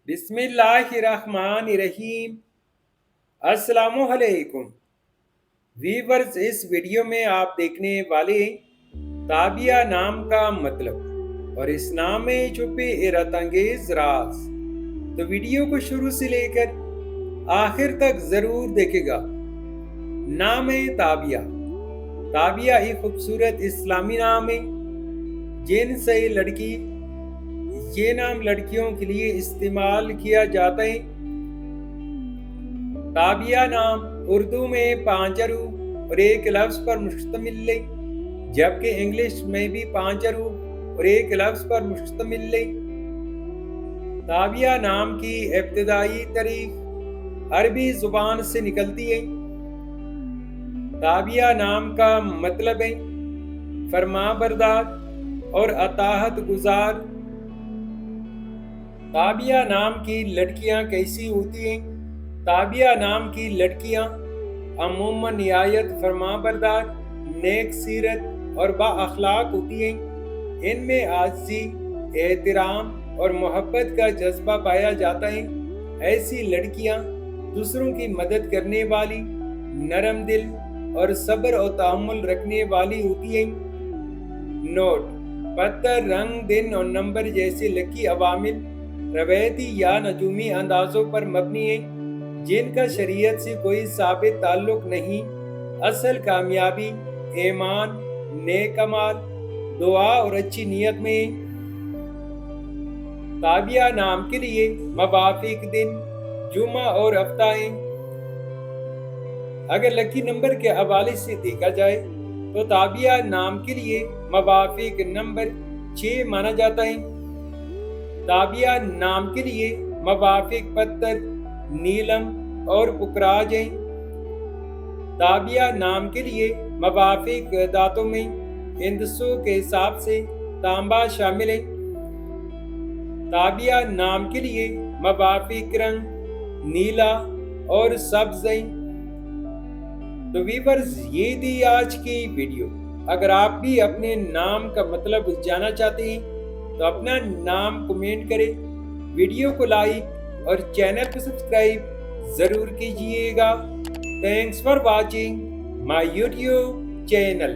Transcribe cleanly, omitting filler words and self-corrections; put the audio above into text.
بسم اللہ الرحمن الرحیم۔ السلام علیکم ویورز، اس ویڈیو میں آپ دیکھنے والے تابعہ نام کا مطلب اور اس نام میں چھپے حیرت انگیز راز۔ تو ویڈیو کو شروع سے لے کر آخر تک ضرور دیکھے گا۔ نام تابعہ۔ تابعہ ایک خوبصورت اسلامی نام ہے۔ جن سے لڑکی، یہ نام لڑکیوں کے لیے استعمال کیا جاتا ہے۔ تابعہ نام اردو میں 5 حروف اور ایک لفظ پر مشتمل ہے، جبکہ انگلش میں بھی 5 حروف اور ایک لفظ پر مشتمل ہے۔ تابعہ نام کی ابتدائی تاریخ عربی زبان سے نکلتی ہے۔ تابعہ نام کا مطلب ہے فرمانبردار اور اطاعت گزار۔ تابعہ نام کی لڑکیاں کیسی ہوتی ہیں؟ تابعہ نام کی لڑکیاں عموماً نہایت فرمانبردار، نیک سیرت اور با اخلاق ہوتی ہیں۔ ان میں عاجزی، احترام اور محبت کا جذبہ پایا جاتا ہے۔ ایسی لڑکیاں دوسروں کی مدد کرنے والی، نرم دل اور صبر و تحمل رکھنے والی ہوتی ہیں۔ نوٹ: پتھر، رنگ، دن اور نمبر جیسے لکی عوامل روایتی یا نجومی اندازوں پر مبنی ہیں، جن کا شریعت سے کوئی ثابت تعلق نہیں۔ اصل کامیابی ایمان، نیک اعمال، دعا اور اچھی نیت میں ہے۔ تابعہ نام کے لیے موافق دن جمعہ اور ہفتہ ہیں۔ اگر لکی نمبر کے حوالے سے دیکھا جائے تو تابعہ نام کے لیے موافق نمبر 6 مانا جاتا ہے۔ تابعہ نام کے لیے موافق پتھر نیلم اور پکراج ہیں۔ تابعہ نام کے لیے موافق دھاتوں میں ہندسوں کے حساب سے تانبا شامل ہے۔ تابعہ نام کے لیے موافق رنگ نیلا اور سبز ہیں۔ تو ویورز، یہ تھی آج کی ویڈیو۔ اگر آپ بھی اپنے نام کا مطلب جاننا چاہتے ہیں تو اپنا نام کمنٹ کریں، ویڈیو کو لائک اور چینل کو سبسکرائب ضرور کیجیے گا۔ Thanks for watching my YouTube channel.